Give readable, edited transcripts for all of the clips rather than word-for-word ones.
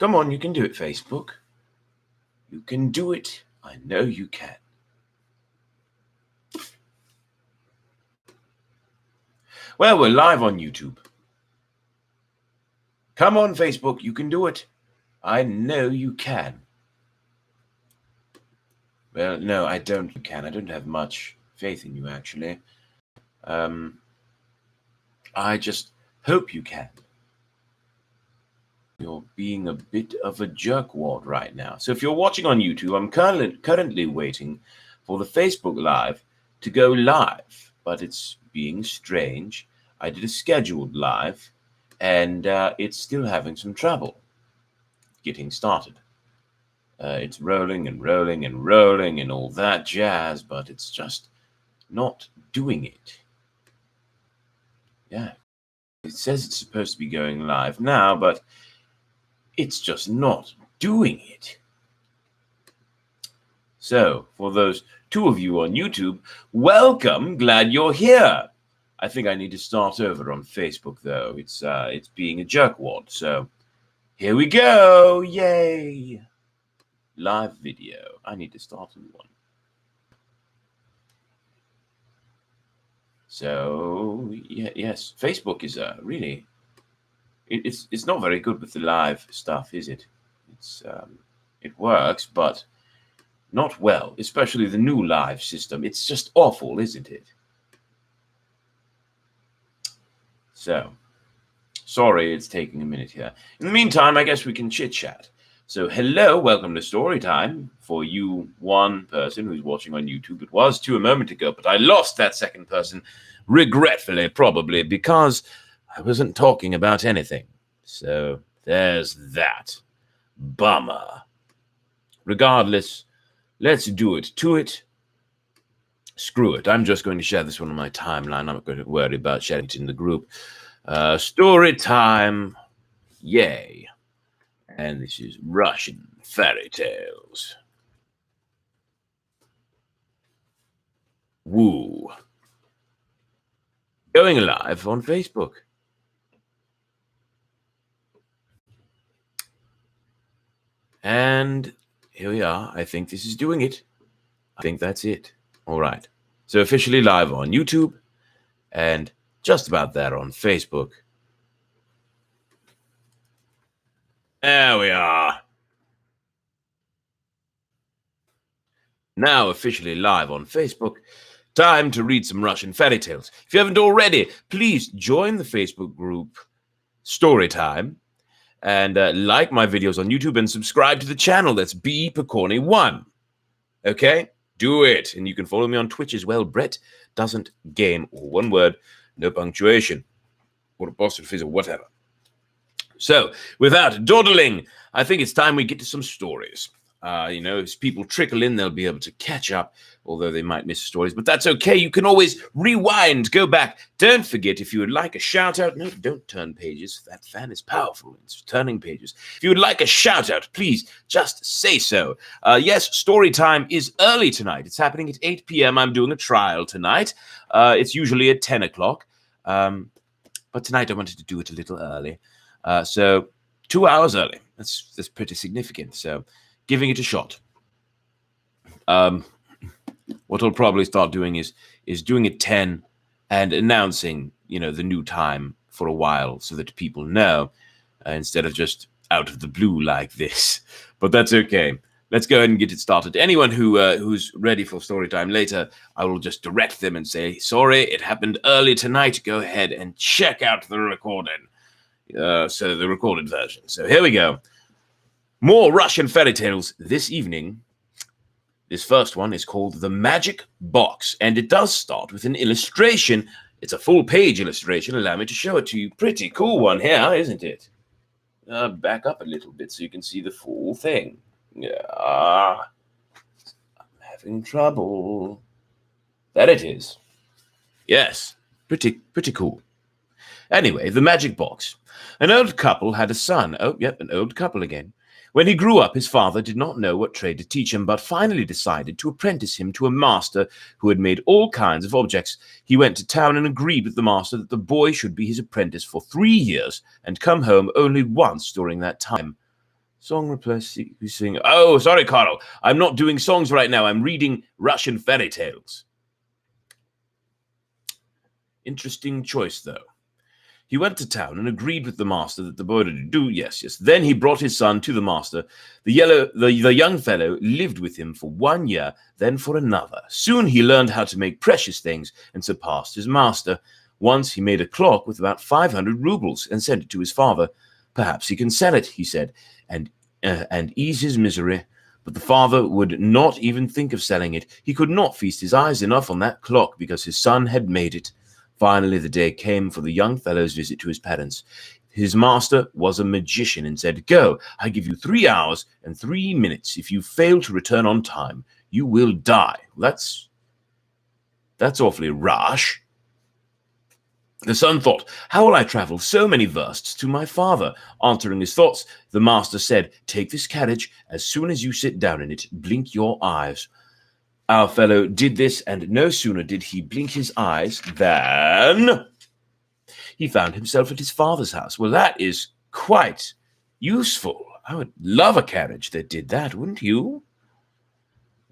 Come on, you can do it, Facebook. You can do it. I know you can. Well, we're live on YouTube. Come on, Facebook, you can do it. I know you can. Well, no, I don't. You can. I don't have much faith in you, actually. I just hope you can. You're being a bit of a jerkwad right now. So if you're watching on YouTube, I'm currently waiting for the Facebook Live to go live, but it's being strange. I did a scheduled live, and it's still having some trouble getting started. It's rolling and rolling and rolling and all that jazz, but it's just not doing it. Yeah, it says it's supposed to be going live now, but it's just not doing it. So, for those two of you on YouTube, welcome, glad you're here. I think I need to start over on Facebook, though. It's being a jerkwad, so here we go, yay! Live video. I need to start a new one. So, yes, Facebook is really... It's not very good with the live stuff, is it? It works, but not well, especially the new live system. It's just awful, isn't it? So, sorry it's taking a minute here. In the meantime, I guess we can chit-chat. So, hello, welcome to Storytime for you, one person who's watching on YouTube. It was two a moment ago, but I lost that second person, regretfully, probably, because I wasn't talking about anything. So there's that. Bummer. Regardless, let's do it. To it. Screw it. I'm just going to share this one on my timeline. I'm not going to worry about sharing it in the group. Story time. Yay. And this is Russian fairy tales. Woo. Going live on Facebook. And here we are. I think this is doing it. I think that's it. All right. So officially live on YouTube and just about there on Facebook. There we are. Now officially live on Facebook. Time to read some Russian fairy tales. If you haven't already, please join the Facebook group Storytime. And like my videos on YouTube and subscribe to the channel. That's bpecorny1. Okay? Do it. And you can follow me on Twitch as well. Brett Doesn't Game. Or one word, no punctuation. Or apostrophes or whatever. So, without dawdling, I think it's time we get to some stories. As people trickle in, they'll be able to catch up, although they might miss stories. But that's okay. You can always rewind, go back. Don't forget, if you would like a shout-out... No, don't turn pages. That fan is powerful. It's turning pages. If you would like a shout-out, please just say so. Yes, story time is early tonight. It's happening at 8 p.m. I'm doing a trial tonight. It's usually at 10 o'clock. But tonight I wanted to do it a little early. So 2 hours early. That's pretty significant. So... giving it a shot. What I'll probably start doing is doing it 10 and announcing, the new time for a while so that people know instead of just out of the blue like this. But that's okay. Let's go ahead and get it started. Anyone who's ready for story time later, I will just direct them and say, sorry, it happened early tonight. Go ahead and check out the recording. So the recorded version. So here we go. More Russian fairy tales this evening. This first one is called The Magic Box, and it does start with an illustration. It's a full-page illustration. Allow me to show it to you. Pretty cool one here, isn't it? Back up a little bit so you can see the full thing. I'm having trouble. There it is. Yes, pretty cool. Anyway, The Magic Box. An old couple had a son. Oh, yep, an old couple again. When he grew up, his father did not know what trade to teach him, but finally decided to apprentice him to a master who had made all kinds of objects. He went to town and agreed with the master that the boy should be his apprentice for 3 years and come home only once during that time. Song replace sing. Oh, sorry, Carl. I'm not doing songs right now. I'm reading Russian fairy tales. Interesting choice, though. He went to town and agreed with the master that the boy would do. Yes. Then he brought his son to the master. The young fellow lived with him for 1 year, then for another. Soon he learned how to make precious things and surpassed his master. Once he made a clock with about 500 rubles and sent it to his father. Perhaps he can sell it, he said, and ease his misery. But the father would not even think of selling it. He could not feast his eyes enough on that clock because his son had made it. Finally, the day came for the young fellow's visit to his parents. His master was a magician and said, "Go, I give you 3 hours and 3 minutes. If you fail to return on time, you will die." That's awfully rash. The son thought, "How will I travel so many versts to my father?" Answering his thoughts, the master said, "Take this carriage. As soon as you sit down in it, blink your eyes." Our fellow did this, and no sooner did he blink his eyes than he found himself at his father's house. Well, that is quite useful. I would love a carriage that did that, wouldn't you?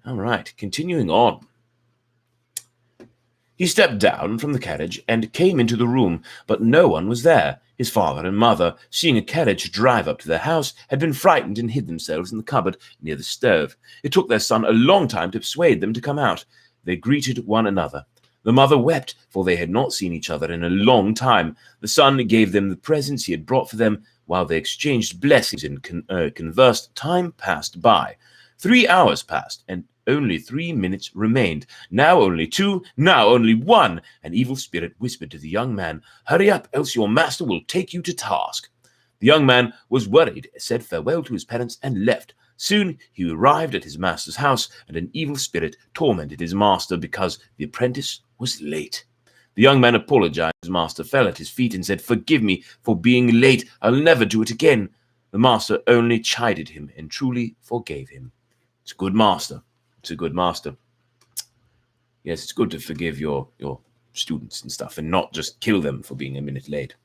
All right, continuing on. He stepped down from the carriage and came into the room, but no one was there. His father and mother, seeing a carriage drive up to their house, had been frightened and hid themselves in the cupboard near the stove. It took their son a long time to persuade them to come out. They greeted one another. The mother wept, for they had not seen each other in a long time. The son gave them the presents he had brought for them. While they exchanged blessings and conversed, time passed by. 3 hours passed, and only 3 minutes remained. Now only 2, now only 1. An evil spirit whispered to the young man, "Hurry up, else your master will take you to task." The young man was worried, said farewell to his parents, and left. Soon he arrived at his master's house, and an evil spirit tormented his master because the apprentice was late. The young man apologized. His master fell at his feet and said, "Forgive me for being late. I'll never do it again." The master only chided him and truly forgave him. It's a good master. It's a good master. Yes, it's good to forgive your students and stuff and not just kill them for being a minute late.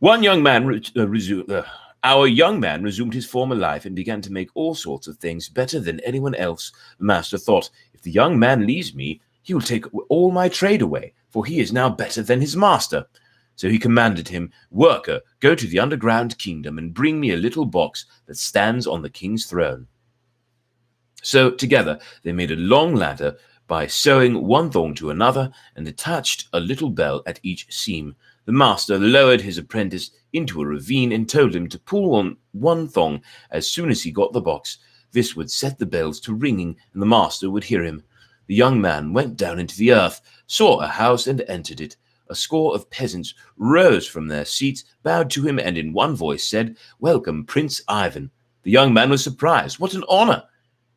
Our young man resumed his former life and began to make all sorts of things better than anyone else. The master thought, "If the young man leaves me, he will take all my trade away, for he is now better than his master." So he commanded him, "Worker, go to the underground kingdom and bring me a little box that stands on the king's throne." So together they made a long ladder by sewing one thong to another and attached a little bell at each seam. The master lowered his apprentice into a ravine and told him to pull on one thong as soon as he got the box. This would set the bells to ringing, and the master would hear him. The young man went down into the earth, saw a house, and entered it. A score of peasants rose from their seats, bowed to him, and in one voice said, "Welcome, Prince Ivan." The young man was surprised. What an honor!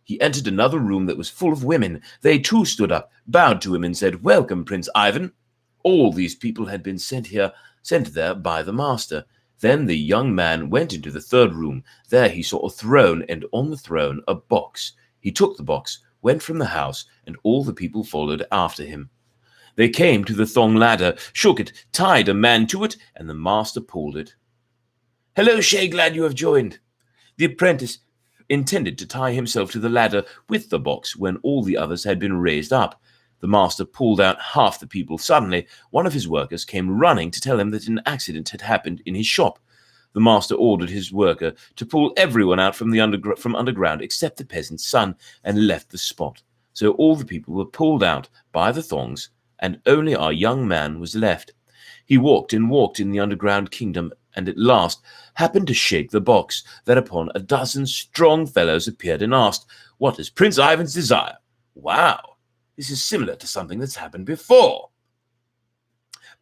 He entered another room that was full of women. They too stood up, bowed to him, and said, "Welcome, Prince Ivan." All these people had been sent there by the master. Then the young man went into the third room. There he saw a throne, and on the throne a box. He took the box, went from the house, and all the people followed after him. They came to the thong ladder, shook it, tied a man to it, and the master pulled it. "Hello, Shay, glad you have joined." The apprentice intended to tie himself to the ladder with the box when all the others had been raised up. The master pulled out half the people. Suddenly, one of his workers came running to tell him that an accident had happened in his shop. The master ordered his worker to pull everyone out from underground except the peasant's son and left the spot. So all the people were pulled out by the thongs, and only our young man was left. He walked in the underground kingdom, and at last happened to shake the box. Thereupon a dozen strong fellows appeared and asked, "What is Prince Ivan's desire?" Wow, this is similar to something that's happened before.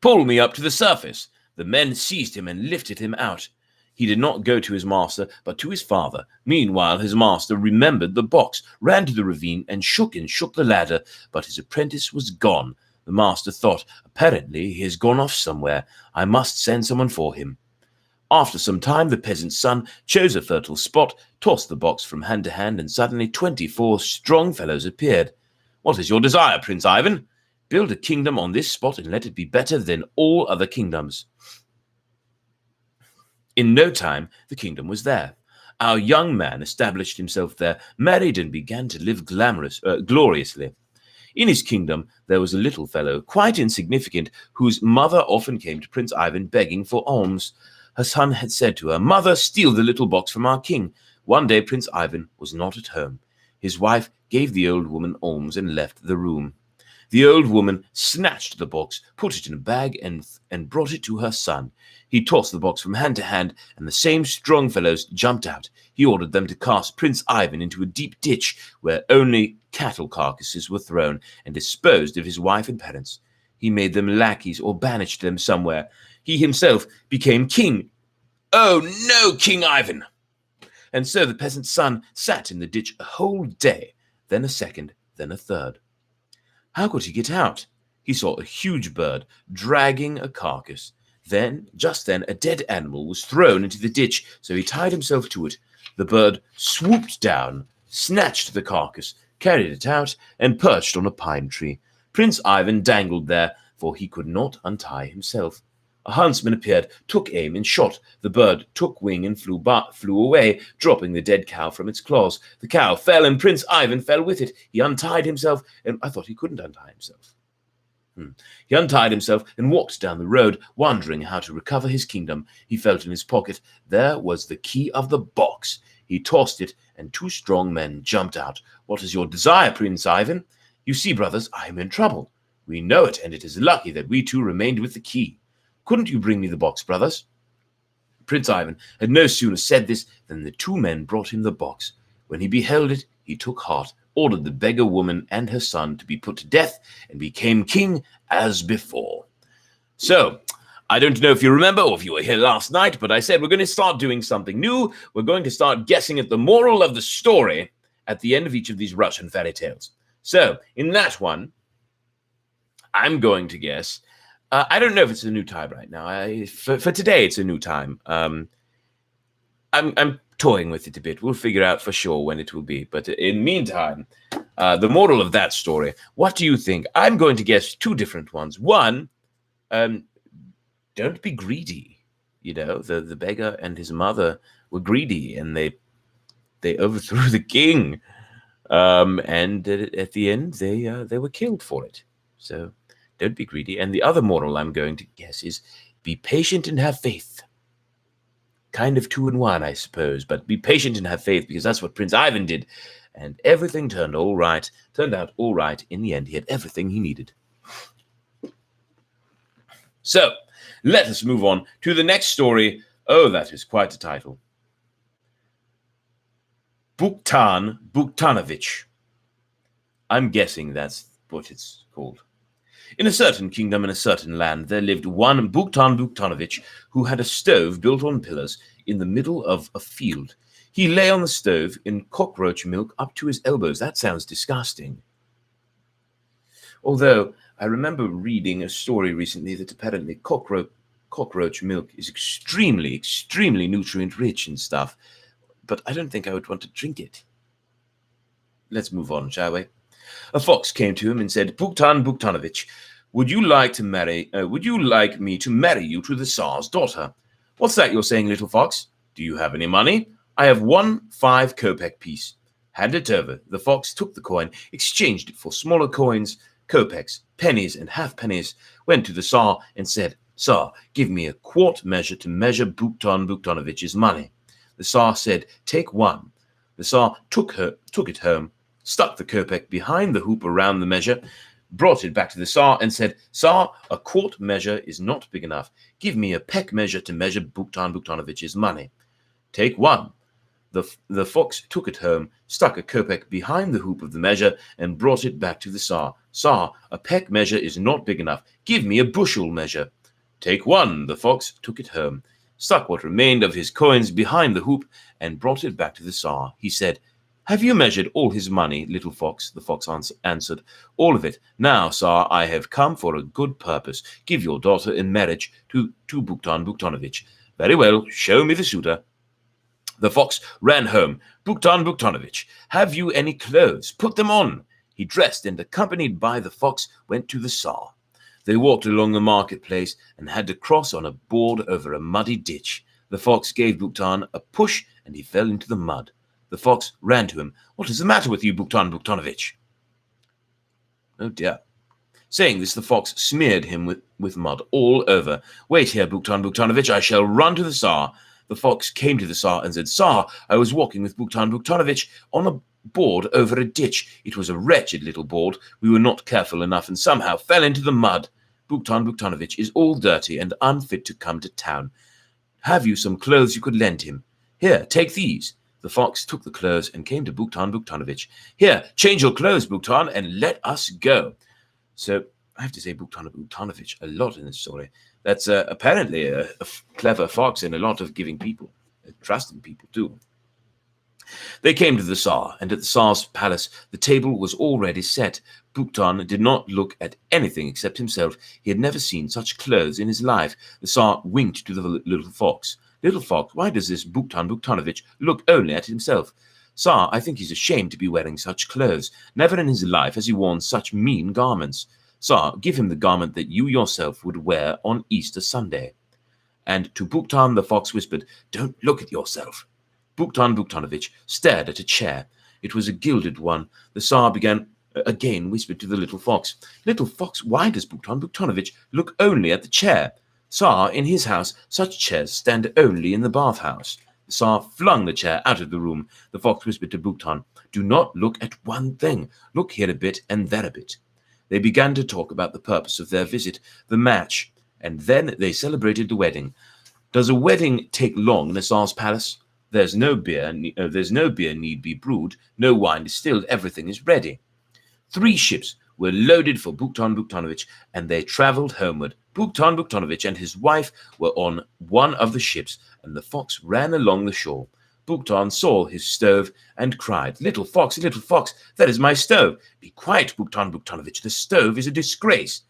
"Pull me up to the surface." The men seized him and lifted him out. He did not go to his master, but to his father. Meanwhile, his master remembered the box, ran to the ravine, and shook the ladder, but his apprentice was gone. The master thought, "Apparently he has gone off somewhere. I must send someone for him." After some time, the peasant's son chose a fertile spot, tossed the box from hand to hand, and suddenly 24 strong fellows appeared. "What is your desire, Prince Ivan?" "Build a kingdom on this spot and let it be better than all other kingdoms." In no time, the kingdom was there. Our young man established himself there, married, and began to live gloriously. In his kingdom there was a little fellow, quite insignificant, whose mother often came to Prince Ivan begging for alms. Her son had said to her, "Mother, steal the little box from our king." One day Prince Ivan was not at home. His wife gave the old woman alms and left the room. The old woman snatched the box, put it in a bag, and brought it to her son. He tossed the box from hand to hand, and the same strong fellows jumped out. He ordered them to cast Prince Ivan into a deep ditch where only cattle carcasses were thrown, and disposed of his wife and parents. He made them lackeys or banished them somewhere. He himself became king. Oh no, King Ivan! And so the peasant's son sat in the ditch a whole day, then a second, then a third. How could he get out? He saw a huge bird dragging a carcass. Just then, a dead animal was thrown into the ditch, so he tied himself to it. The bird swooped down, snatched the carcass, carried it out, and perched on a pine tree. Prince Ivan dangled there, for he could not untie himself. A huntsman appeared, took aim, and shot. The bird took wing and flew away, dropping the dead cow from its claws. The cow fell, and Prince Ivan fell with it. He untied himself, and I thought he couldn't untie himself. He untied himself and walked down the road, wondering how to recover his kingdom. He felt in his pocket. There was the key of the box. He tossed it, and two strong men jumped out. "What is your desire, Prince Ivan?" "You see, brothers, I am in trouble." "We know it, and it is lucky that we two remained with the key. Couldn't you bring me the box, brothers?" Prince Ivan had no sooner said this than the two men brought him the box. When he beheld it, he took heart, ordered the beggar woman and her son to be put to death, and became king as before. So, I don't know if you remember or if you were here last night, but I said we're going to start doing something new. We're going to start guessing at the moral of the story at the end of each of these Russian fairy tales. So, in that one, I'm going to guess. I don't know if it's a new time right now. For today, it's a new time. I'm toying with it a bit. We'll figure out for sure when it will be. But in the meantime, the moral of that story, what do you think? I'm going to guess two different ones. One, don't be greedy. You know, the beggar and his mother were greedy, and they overthrew the king. And at the end, they were killed for it. So don't be greedy. And the other moral I'm going to guess is be patient and have faith. Kind of 2 in 1, I suppose, but be patient and have faith, because that's what Prince Ivan did. And everything turned out all right. In the end, he had everything he needed. So, let us move on to the next story. Oh, that is quite a title. Buktan Buktanovich. I'm guessing that's what it's called. In a certain kingdom in a certain land, there lived one Buktan Buktanovich who had a stove built on pillars in the middle of a field. He lay on the stove in cockroach milk up to his elbows. That sounds disgusting. Although, I remember reading a story recently that apparently cockroach milk is extremely, extremely nutrient-rich and stuff, but I don't think I would want to drink it. Let's move on, shall we? A fox came to him and said, "Buktan Buktanovich, would you like me to marry you to the Tsar's daughter?" "What's that you're saying, little fox? Do you have any money?" "I have 1 5-kopeck piece." "Hand it over." The fox took the coin, exchanged it for smaller coins, kopecks, pennies, and half-pennies, went to the Tsar and said, "Tsar, give me a quart measure to measure Buktan Buktanovich's money." The Tsar said, "Take 1." The Tsar took it home, stuck the kopeck behind the hoop around the measure, brought it back to the Tsar and said, "Tsar, a quart measure is not big enough. Give me a peck measure to measure Buktan Buktanovich's money." "Take 1." The fox took it home, stuck a kopeck behind the hoop of the measure, and brought it back to the Tsar. "Tsar, a peck measure is not big enough. Give me a bushel measure." "Take 1." The fox took it home, stuck what remained of his coins behind the hoop, and brought it back to the Tsar. He said, "Have you measured all his money, little fox?" The fox answered, "All of it. Now, Tsar, I have come for a good purpose. Give your daughter in marriage to Buktan Buktanovich." "Very well, show me the suitor." The fox ran home. "Buktan Buktanovich, have you any clothes? Put them on." He dressed and, accompanied by the fox, went to the Tsar. They walked along the marketplace and had to cross on a board over a muddy ditch. The fox gave Buktan a push, and he fell into the mud. The fox ran to him. "What is the matter with you, Buktan Buktanovich?" Oh dear. Saying this, the fox smeared him with mud all over. "Wait here, Buktan Buktanovich, I shall run to the Tsar." The fox came to the Tsar and said, "Tsar, I was walking with Buktan Buktanovich on a board over a ditch. It was a wretched little board. We were not careful enough and somehow fell into the mud. Buktan Buktanovich is all dirty and unfit to come to town. Have you some clothes you could lend him? Here, take these." The fox took the clothes and came to Buktan Buktanovich. "Here, change your clothes, Buktan, and let us go." So I have to say Buktan Buktanovich a lot in this story. That's apparently a clever fox and a lot of giving people, trusting people too. They came to the Tsar, and at the Tsar's palace the table was already set. Buktan did not look at anything except himself. He had never seen such clothes in his life. The Tsar winked to the little fox. "Little fox, why does this Buktan Buktanovich look only at himself? Tsar, I think he's ashamed to be wearing such clothes. Never in his life has he worn such mean garments. Tsar, give him the garment that you yourself would wear on Easter Sunday." And to Buktan the fox whispered, "Don't look at yourself." Buktan Buktanovich stared at a chair. It was a gilded one. The Tsar again whispered to the little fox, "Little fox, why does Buktan Buktanovich look only at the chair? Tsar, in his house, such chairs stand only in the bathhouse." The Tsar flung the chair out of the room. The fox whispered to Buktan, "Do not look at one thing. Look here a bit and there a bit." They began to talk about the purpose of their visit, the match, and then they celebrated the wedding. Does a wedding take long in a Tsar's palace? There's no beer need be brewed, no wine distilled, everything is ready. 3 ships were loaded for Buktan Buktanovich, and they traveled homeward. Buktan Buktanovich and his wife were on one of the ships, and the fox ran along the shore. Buktan saw his stove and cried, little fox, that is my stove." "Be quiet, Buktan Buktanovich, the stove is a disgrace."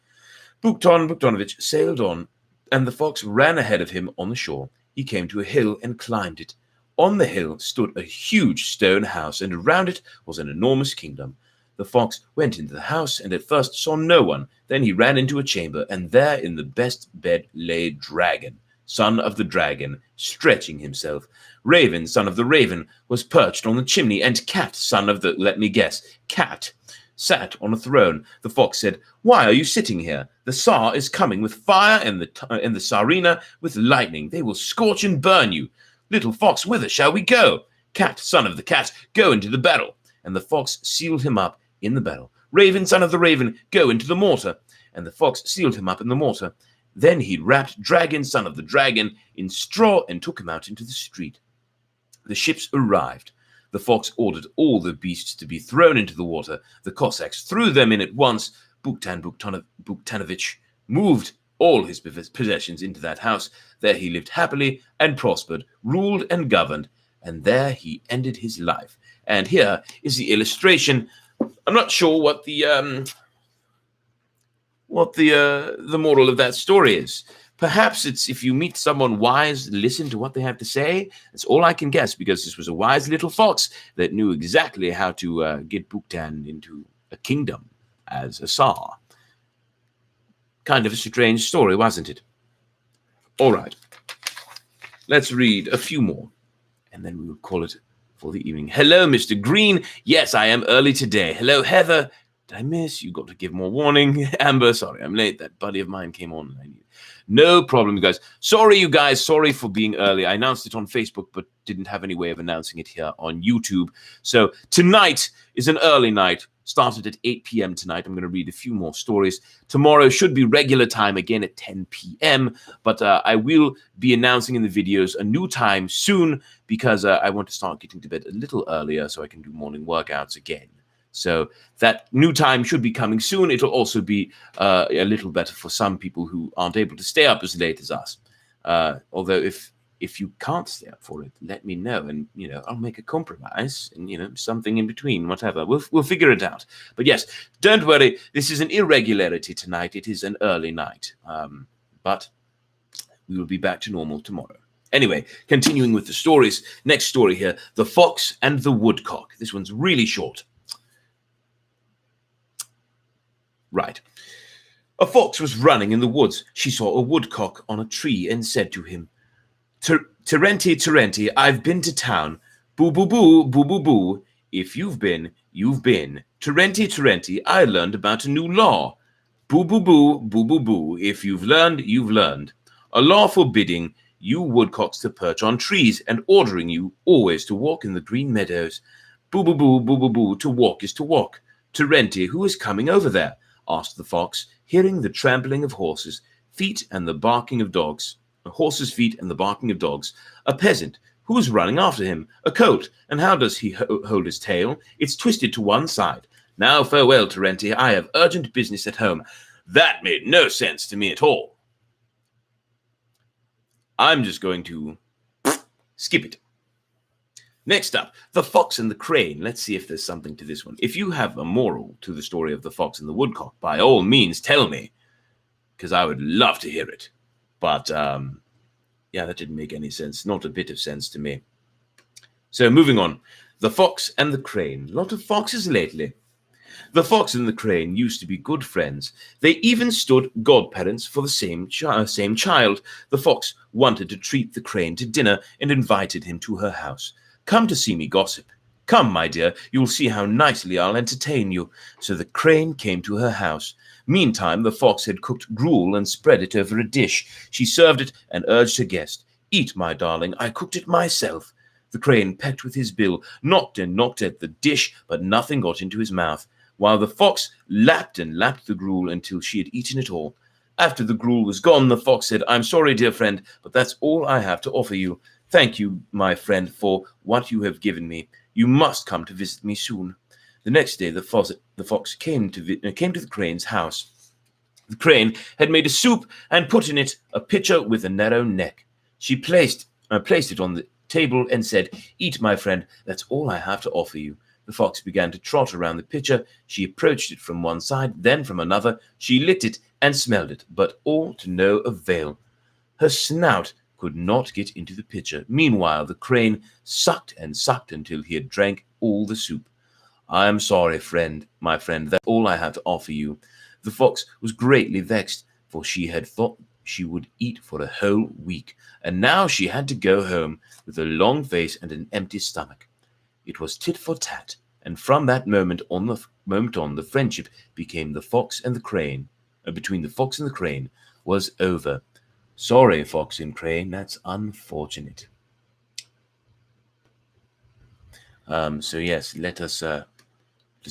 Buktan Buktanovich sailed on, and the fox ran ahead of him on the shore. He came to a hill and climbed it. On the hill stood a huge stone house, and around it was an enormous kingdom. The fox went into the house and at first saw no one. Then he ran into a chamber, and there in the best bed lay Dragon, son of the dragon, stretching himself. Raven, son of the raven, was perched on the chimney, and Cat, son of the, let me guess, cat, sat on a throne. The fox said, "Why are you sitting here? The Tsar is coming with fire and the Tsarina with lightning. They will scorch and burn you. Little fox, whither shall we go? Cat, son of the cat, go into the barrel." And the fox sealed him up in the barrel. "Raven, son of the raven, go into the mortar." And the fox sealed him up in the mortar. Then he wrapped Dragon, son of the dragon, in straw and took him out into the street. The ships arrived. The fox ordered all the beasts to be thrown into the water. The Cossacks threw them in at once. Buktan Buktanovich moved all his possessions into that house. There he lived happily and prospered, ruled and governed, and there he ended his life. And here is the illustration. I'm not sure what the moral of that story is. Perhaps it's if you meet someone wise, listen to what they have to say. That's all I can guess, because this was a wise little fox that knew exactly how to get Buktan into a kingdom as a Tsar. Kind of a strange story, wasn't it? All right. Let's read a few more, and then we will call it for the evening. Hello, Mr. Green. Yes, I am early today. Hello, Heather. Did I miss? You got to give more warning. Amber, sorry, I'm late. That buddy of mine came on. No problem, you guys. Sorry for being early. I announced it on Facebook, but didn't have any way of announcing it here on YouTube. So tonight is an early night. Started at 8 p.m. tonight. I'm going to read a few more stories. Tomorrow should be regular time again at 10 p.m. But I will be announcing in the videos a new time soon, because I want to start getting to bed a little earlier so I can do morning workouts again. So that new time should be coming soon. It'll also be a little better for some people who aren't able to stay up as late as us. Although if you can't stay up for it, let me know, and I'll make a compromise, and something in between, whatever. We'll figure it out. But yes, don't worry. This is an irregularity tonight. It is an early night, but we will be back to normal tomorrow. Anyway, continuing with the stories. Next story here: The Fox and the Woodcock. This one's really short. Right. A fox was running in the woods. She saw a woodcock on a tree and said to him, Terenti, Terenti, I've been to town. Boo, boo, boo, boo, boo, boo. If you've been, you've been. Terenti, Terenti, I learned about a new law. Boo, boo, boo, boo, boo, boo. If you've learned, you've learned. A law forbidding you woodcocks to perch on trees and ordering you always to walk in the green meadows. Boo, boo, boo, boo, boo, boo. To walk is to walk. Terenti, who is coming over there? Asked the fox, hearing the trampling of horses' feet and the barking of dogs. A horse's feet and the barking of dogs. A peasant. Who is running after him? A colt. And how does he hold his tail? It's twisted to one side. Now farewell, Terenti. I have urgent business at home. That made no sense to me at all. I'm just going to skip it. Next up, The Fox and the Crane. Let's see if there's something to this one. If you have a moral to the story of the fox and the woodcock, by all means tell me, because I would love to hear it. But, yeah, that didn't make any sense. Not a bit of sense to me. So, moving on. The Fox and the Crane. A lot of foxes lately. The fox and the crane used to be good friends. They even stood godparents for the same child. The fox wanted to treat the crane to dinner and invited him to her house. Come to see me gossip. Come, my dear, you'll see how nicely I'll entertain you. So the crane came to her house. Meantime, the fox had cooked gruel and spread it over a dish. She served it and urged her guest, Eat, my darling, I cooked it myself. The crane pecked with his bill, knocked and knocked at the dish, but nothing got into his mouth, while the fox lapped and lapped the gruel until she had eaten it all. After the gruel was gone, the fox said, I'm sorry, dear friend, but that's all I have to offer you. Thank you, my friend, for what you have given me. You must come to visit me soon. The next day, the fox came to the crane's house. The crane had made a soup and put in it a pitcher with a narrow neck. She placed it on the table and said, Eat, my friend, that's all I have to offer you. The fox began to trot around the pitcher. She approached it from one side, then from another. She licked it and smelled it, but all to no avail. Her snout could not get into the pitcher. Meanwhile, the crane sucked and sucked until he had drank all the soup. I am sorry, my friend, that's all I have to offer you. The fox was greatly vexed, for she had thought she would eat for a whole week, and now she had to go home with a long face and an empty stomach. It was tit for tat, and from that moment on, the friendship became the fox and the crane. Between the fox and the crane was over. Sorry, fox and crane, that's unfortunate. So yes, let us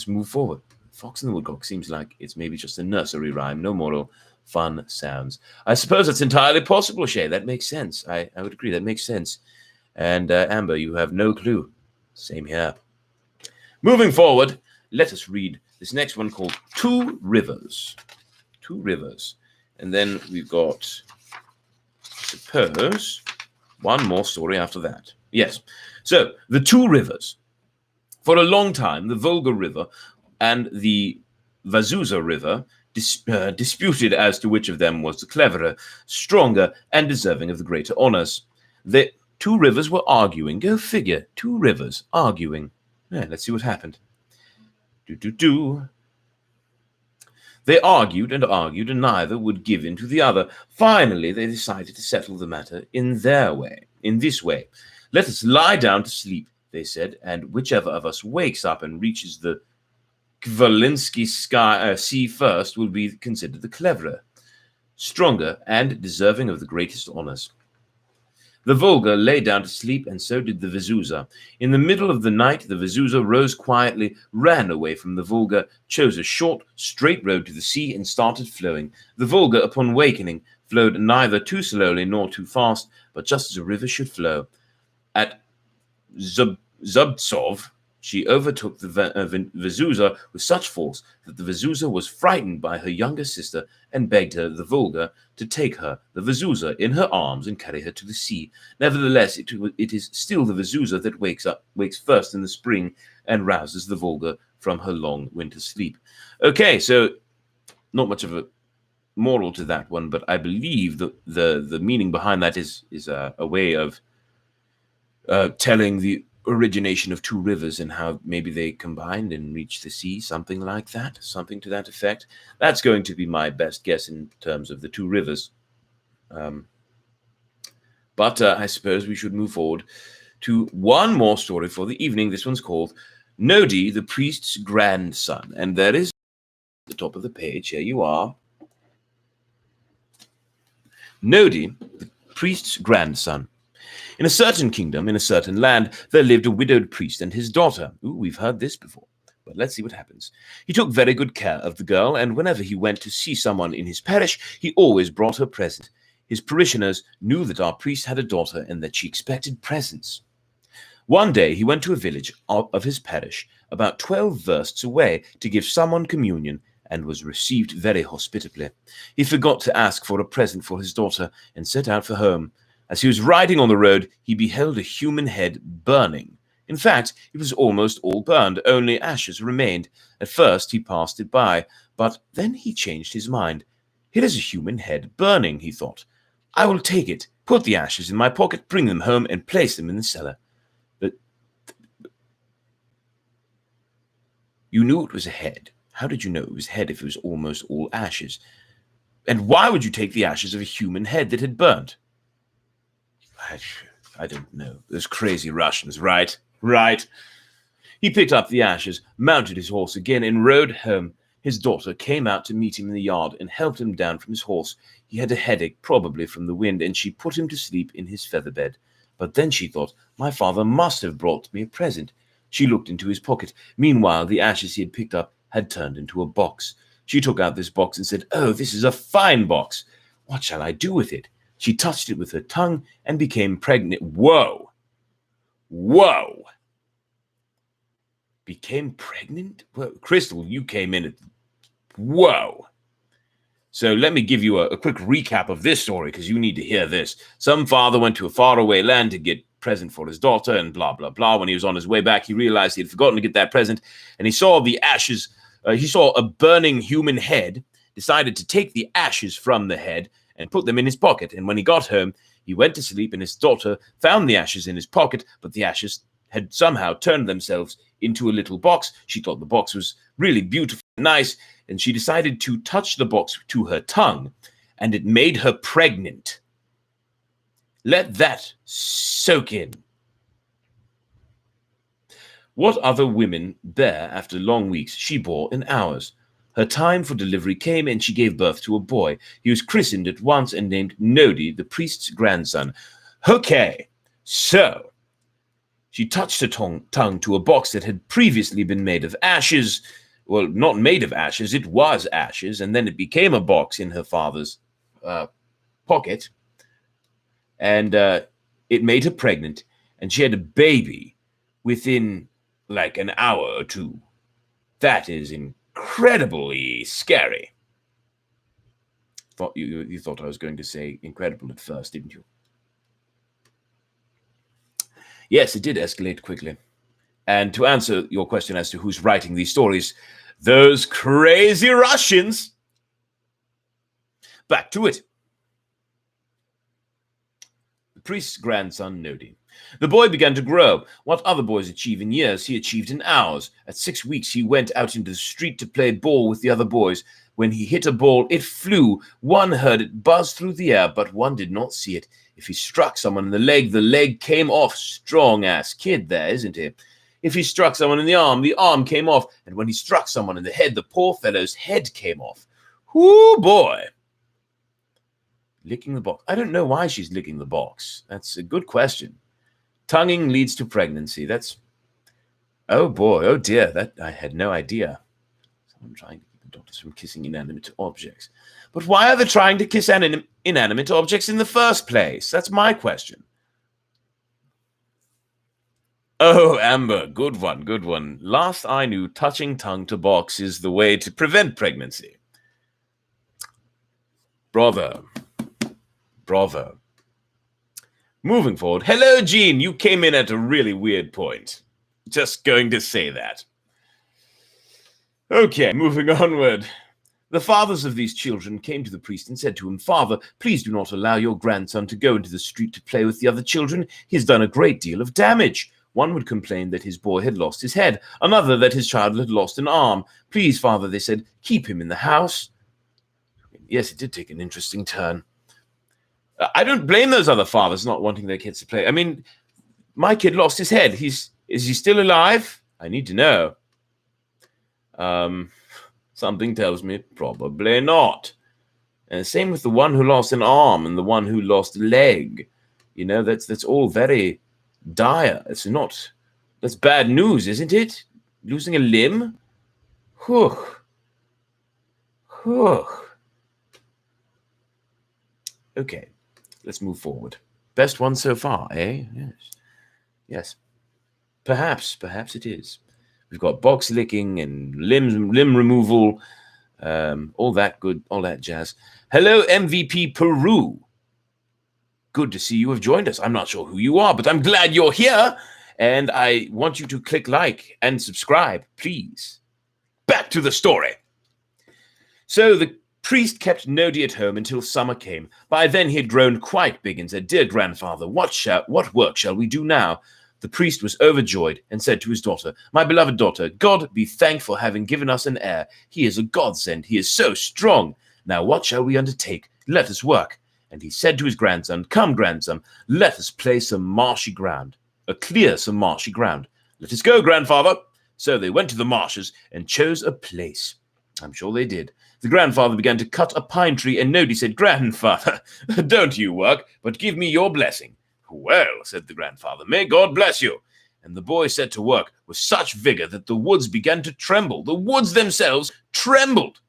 move forward. Fox and the Woodcock seems like it's maybe just a nursery rhyme, no moral, fun sounds. I suppose that's entirely possible, Shay. That makes sense. I would agree, that makes sense. And Amber, you have no clue. Same here. Moving forward, let us read this next one called Two Rivers. Two Rivers. And then we've got, I suppose, one more story after that. Yes. So, the Two Rivers. For a long time, the Volga River and the Vazuza River disputed as to which of them was the cleverer, stronger, and deserving of the greater honors. The two rivers were arguing. Go figure. Two rivers arguing. Yeah, let's see what happened. They argued, and neither would give in to the other. Finally, they decided to settle the matter in this way. Let us lie down to sleep, they said, and whichever of us wakes up and reaches the Kvalinsky sea first will be considered the cleverer, stronger, and deserving of the greatest honors. The Volga lay down to sleep, and so did the Vezuza. In the middle of the night, the Vezuza rose quietly, ran away from the Volga, chose a short, straight road to the sea, and started flowing. The Volga, upon wakening, flowed neither too slowly nor too fast, but just as a river should flow. At Zubtsov, she overtook the Vezuza with such force that the Vezuza was frightened by her younger sister and begged her, the Volga, to take her, the Vezuza, in her arms and carry her to the sea. Nevertheless, it is still the Vezuza that wakes first in the spring and rouses the Volga from her long winter sleep. Okay, so not much of a moral to that one, but I believe the meaning behind that is a way of telling the origination of two rivers and how maybe they combined and reached the sea, something like that, something to that effect. That's going to be my best guess in terms of the two rivers. But I suppose we should move forward to one more story for the evening. This one's called Nodi, the priest's grandson. And there is at the top of the page. Here you are. Nodi, the priest's grandson. In a certain kingdom, in a certain land, there lived a widowed priest and his daughter. Ooh, we've heard this before, but let's see what happens. He took very good care of the girl, and whenever he went to see someone in his parish, he always brought her present. His parishioners knew that our priest had a daughter and that she expected presents. One day he went to a village of his parish, about 12 versts away, to give someone communion, and was received very hospitably. He forgot to ask for a present for his daughter and set out for home. As he was riding on the road, he beheld a human head burning. In fact, it was almost all burned, only ashes remained. At first he passed it by, but then he changed his mind. Here is a human head burning, he thought. I will take it, put the ashes in my pocket, bring them home, and place them in the cellar. But you knew it was a head. How did you know it was a head if it was almost all ashes? And why would you take the ashes of a human head that had burnt? I don't know. Those crazy Russians, right? Right. He picked up the ashes, mounted his horse again, and rode home. His daughter came out to meet him in the yard and helped him down from his horse. He had a headache, probably from the wind, and she put him to sleep in his feather bed. But then she thought, my father must have brought me a present. She looked into his pocket. Meanwhile, the ashes he had picked up had turned into a box. She took out this box and said, oh, this is a fine box. What shall I do with it? She touched it with her tongue and became pregnant. Whoa! Whoa! Became pregnant? Well, Crystal, you came in at... Whoa! So let me give you a quick recap of this story, because you need to hear this. Some father went to a faraway land to get present for his daughter and blah, blah, blah. When he was on his way back, he realized he had forgotten to get that present, and he saw the ashes. He saw a burning human head, decided to take the ashes from the head and put them in his pocket. And when he got home, he went to sleep, and his daughter found the ashes in his pocket, but the ashes had somehow turned themselves into a little box. She thought the box was really beautiful and nice, and she decided to touch the box to her tongue, and it made her pregnant. Let that soak in. What other women bear after long weeks, she bore in hours. Her time for delivery came, and she gave birth to a boy. He was christened at once and named Nodi, the priest's grandson. Okay, so she touched her tongue to a box that had previously been made of ashes. Well, not made of ashes, it was ashes, and then it became a box in her father's pocket. And it made her pregnant, and she had a baby within like an hour or two. That is incredibly scary. Thought you thought I was going to say incredible at first, didn't you? Yes, it did escalate quickly. And to answer your question as to who's writing these stories, those crazy Russians. Back to it. The priest's grandson, Nodi. The boy began to grow. What other boys achieve in years, he achieved in hours. At 6 weeks, he went out into the street to play ball with the other boys. When he hit a ball, it flew. One heard it buzz through the air, but one did not see it. If he struck someone in the leg came off. Strong-ass kid there, isn't he? If he struck someone in the arm came off. And when he struck someone in the head, the poor fellow's head came off. Whoo, boy. Licking the box. I don't know why she's licking the box. That's a good question. Tonguing leads to pregnancy. That's... Oh, boy. Oh, dear. That I had no idea. Someone trying to keep the daughters from kissing inanimate objects. But why are they trying to kiss inanimate objects in the first place? That's my question. Oh, Amber, good one, good one. Last I knew, touching tongue to box is the way to prevent pregnancy. Bravo. Bravo. Moving forward. Hello, Jean. You came in at a really weird point. Just going to say that. Okay, moving onward. The fathers of these children came to the priest and said to him, Father, please do not allow your grandson to go into the street to play with the other children. He has done a great deal of damage. One would complain that his boy had lost his head, another that his child had lost an arm. Please, Father, they said, keep him in the house. Yes, it did take an interesting turn. I don't blame those other fathers not wanting their kids to play. I mean, my kid lost his head. Is he still alive? I need to know. Something tells me probably not. And same with the one who lost an arm and the one who lost a leg. You know, that's all very dire. That's bad news, isn't it? Losing a limb? Whew. Whew. Okay, let's move forward. Best one so far, eh? Yes. Yes. Perhaps it is. We've got box licking and limb removal, all that jazz. Hello, MVP Peru. Good to see you have joined us. I'm not sure who you are, but I'm glad you're here. And I want you to click like and subscribe, please. Back to the story. So the priest kept Nodi at home until summer came. By then he had grown quite big and said, "Dear grandfather, what work shall we do now?" The priest was overjoyed and said to his daughter, "My beloved daughter, God be thanked for having given us an heir. He is a godsend. He is so strong. Now what shall we undertake? Let us work." And he said to his grandson, "Come, grandson, let us clear some marshy ground. Let us go, grandfather." So they went to the marshes and chose a place. I'm sure they did. The grandfather began to cut a pine tree, and Nodi said, "Grandfather, don't you work, but give me your blessing." "Well," said the grandfather, "may God bless you." And the boy set to work with such vigor that the woods began to tremble. The woods themselves trembled.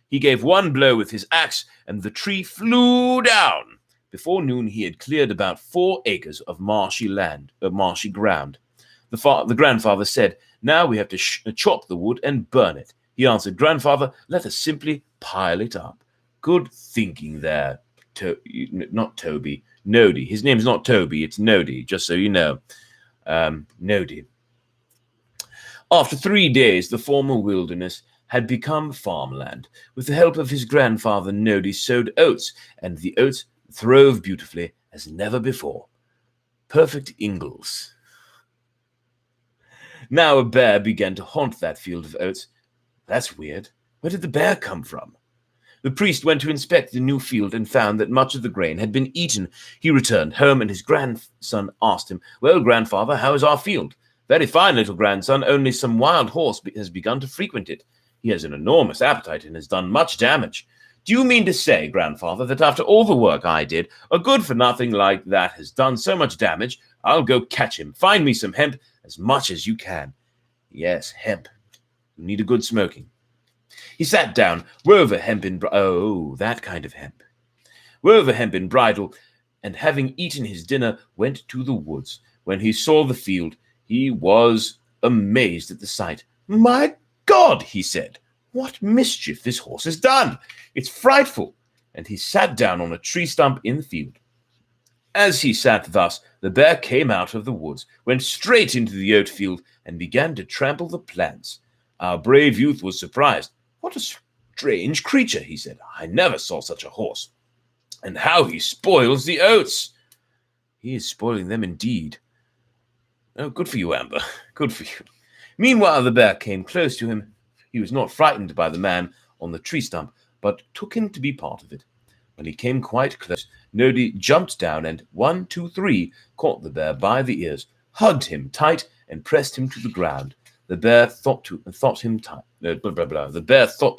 He gave one blow with his axe, and the tree flew down. Before noon, he had cleared about 4 acres of marshy ground. The grandfather said, "Now we have to chop the wood and burn it." He answered, "Grandfather, let us simply pile it up." Good thinking there. Not Toby. Nodi. His name's not Toby, it's Nodi, just so you know. Nodi. After 3 days, the former wilderness had become farmland. With the help of his grandfather, Nodi sowed oats, and the oats throve beautifully as never before. Perfect Ingalls. Now a bear began to haunt that field of oats. That's weird. Where did the bear come from? The priest went to inspect the new field and found that much of the grain had been eaten. He returned home, and his grandson asked him, "Well, grandfather, how is our field?" "Very fine, little grandson, only some wild horse has begun to frequent it. He has an enormous appetite and has done much damage." "Do you mean to say, grandfather, that after all the work I did, a good-for-nothing like that has done so much damage? I'll go catch him. Find me some hemp, as much as you can." "Yes, hemp. You need a good smoking." He sat down, wove a hempen that kind of hemp. Wove a hempen bridle, and having eaten his dinner, went to the woods. When he saw the field, he was amazed at the sight. "My God," he said, "what mischief this horse has done! It's frightful." And he sat down on a tree stump in the field. As he sat thus, the bear came out of the woods, went straight into the oat field, and began to trample the plants. Our brave youth was surprised. "What a strange creature," he said. "I never saw such a horse. And how he spoils the oats!" "He is spoiling them indeed." "Oh, good for you, Amber. Good for you." Meanwhile, the bear came close to him. He was not frightened by the man on the tree stump, but took him to be part of it. When he came quite close, Nodi jumped down and 1, 2, 3 caught the bear by the ears, hugged him tight, and pressed him to the ground. The bear thought to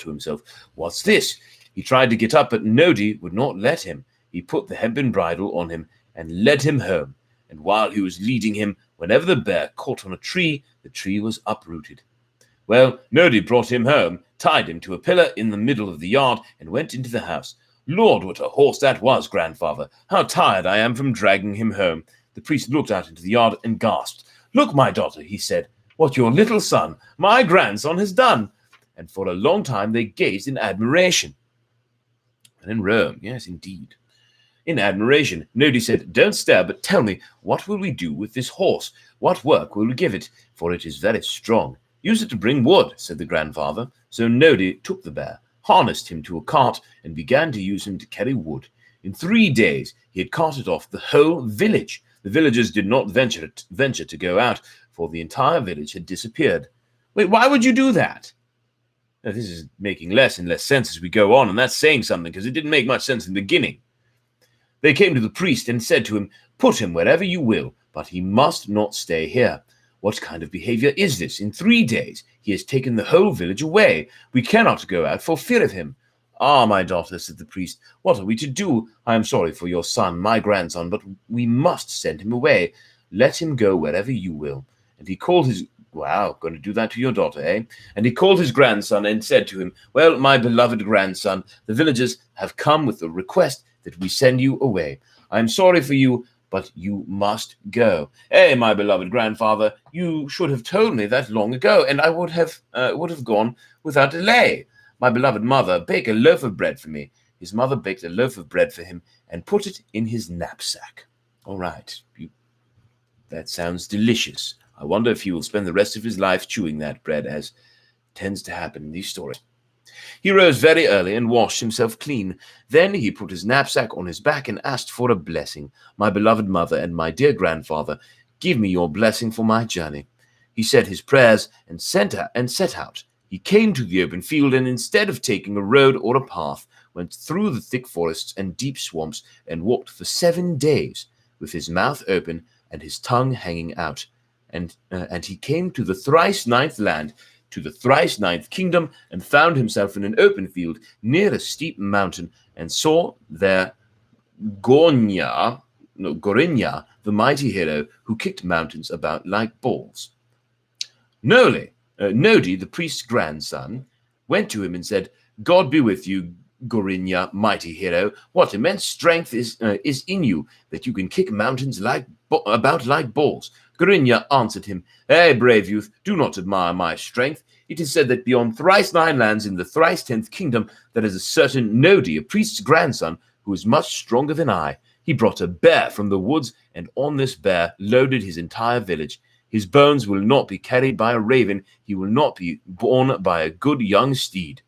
himself, "What's this?" He tried to get up, but Nodi would not let him. He put the hempen bridle on him and led him home. And while he was leading him, whenever the bear caught on a tree, the tree was uprooted. Well, Nodi brought him home, tied him to a pillar in the middle of the yard, and went into the house. "Lord, what a horse that was, grandfather! How tired I am from dragging him home." The priest looked out into the yard and gasped. "Look, my daughter," he said, "what your little son, my grandson, has done." And for a long time they gazed in admiration. And in Rome, yes, indeed. In admiration, Nodi said, "Don't stare, but tell me, what will we do with this horse? What work will we give it? For it is very strong." "Use it to bring wood," said the grandfather. So Nodi took the bear, harnessed him to a cart, and began to use him to carry wood. In 3 days he had carted off the whole village. The villagers did not venture to go out, for the entire village had disappeared. Wait, why would you do that? Now, this is making less and less sense as we go on, and that's saying something, because it didn't make much sense in the beginning. They came to the priest and said to him, "Put him wherever you will, but he must not stay here. What kind of behavior is this? In 3 days he has taken the whole village away. We cannot go out for fear of him." "Ah, my daughter," said the priest, "what are we to do? I am sorry for your son, my grandson, but we must send him away. Let him go wherever you will." And he called his... Wow, going to do that to your daughter, eh? And he called his grandson and said to him, "Well, my beloved grandson, the villagers have come with the request that we send you away. I am sorry for you, but you must go." "Hey, my beloved grandfather, you should have told me that long ago, and I would have gone without delay. My beloved mother, bake a loaf of bread for me." His mother baked a loaf of bread for him and put it in his knapsack. All right, that sounds delicious. I wonder if he will spend the rest of his life chewing that bread, as tends to happen in these stories. He rose very early and washed himself clean. Then he put his knapsack on his back and asked for a blessing. "My beloved mother and my dear grandfather, give me your blessing for my journey." He said his prayers and set out. He came to the open field, and instead of taking a road or a path, went through the thick forests and deep swamps and walked for 7 days with his mouth open and his tongue hanging out. And he came to the thrice-ninth land, to the thrice-ninth kingdom, and found himself in an open field near a steep mountain, and saw there Gorinya, the mighty hero who kicked mountains about like balls. Nodi, the priest's grandson, went to him and said, "God be with you, Gorinya, mighty hero. What immense strength is in you that you can kick mountains about like balls?" Gorinya answered him, "Hey, brave youth, do not admire my strength. It is said that beyond thrice-9 lands in the thrice-10th kingdom there is a certain Nodi, a priest's grandson, who is much stronger than I. He brought a bear from the woods, and on this bear loaded his entire village. His bones will not be carried by a raven. He will not be borne by a good young steed."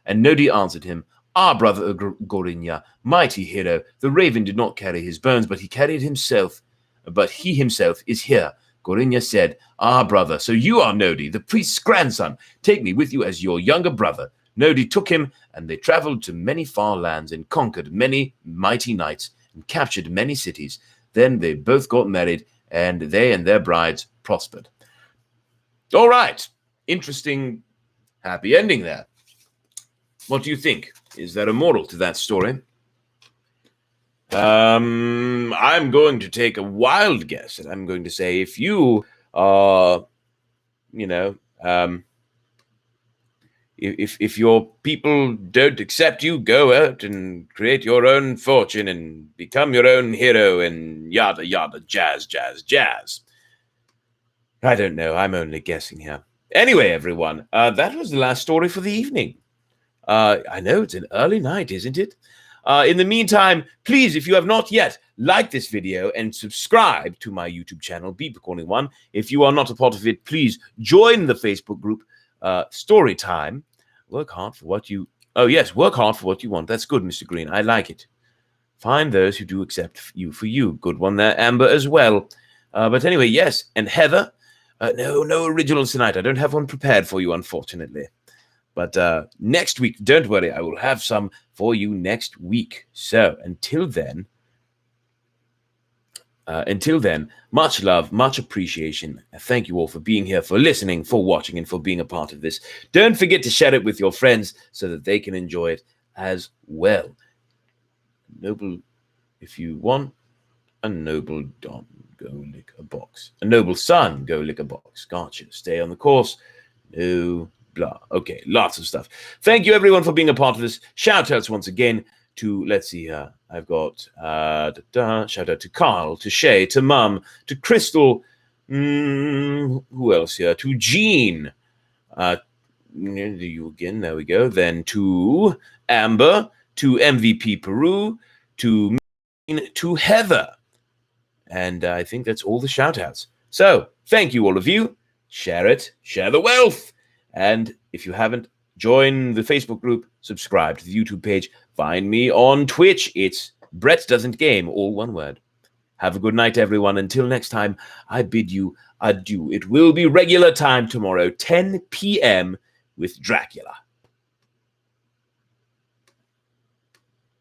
And Nodi answered him, "Ah, brother Gorinya, mighty hero, the raven did not carry his bones, but he carried himself. But he himself is here." Gorinya said, "Ah, brother, so you are Nodi, the priest's grandson. Take me with you as your younger brother." Nodi took him, and they traveled to many far lands and conquered many mighty knights and captured many cities. Then they both got married, and they and their brides prospered. All right. Interesting, happy ending there. What do you think? Is there a moral to that story? I'm going to take a wild guess, and I'm going to say if you are, if your people don't accept you, go out and create your own fortune and become your own hero and yada, yada, jazz, jazz, jazz. I don't know. I'm only guessing here. Anyway, everyone, that was the last story for the evening. I know it's an early night, isn't it? In the meantime, please, if you have not yet, like this video and subscribe to my YouTube channel, Beepercorning1. If you are not a part of it, please join the Facebook group, Storytime. Work hard for what you... Oh, yes, work hard for what you want. That's good, Mr. Green. I like it. Find those who do accept you for you. Good one there, Amber, as well. But anyway, yes, and Heather. No originals tonight. I don't have one prepared for you, unfortunately. But next week, don't worry, I will have some for you next week. So until then, much love, much appreciation. Thank you all for being here, for listening, for watching, and for being a part of this. Don't forget to share it with your friends so that they can enjoy it as well. Noble, if you want a noble don, go lick a box. A noble son, go lick a box. Gotcha. Stay on the course. No... blah. Okay, lots of stuff. Thank you, everyone, for being a part of this. Shout-outs once again to, let's see here, I've got shout-out to Carl, to Shay, to Mum, to Crystal, who else here? To Jean, you again, there we go. Then to Amber, to MVP Peru, to Heather. And I think that's all the shout-outs. So, thank you, all of you. Share it. Share the wealth. And if you haven't, join the Facebook group, subscribe to the YouTube page, find me on Twitch. It's Brett Doesn't Game, all one word. Have a good night, everyone. Until next time, I bid you adieu. It will be regular time tomorrow, 10 p.m. with Dracula.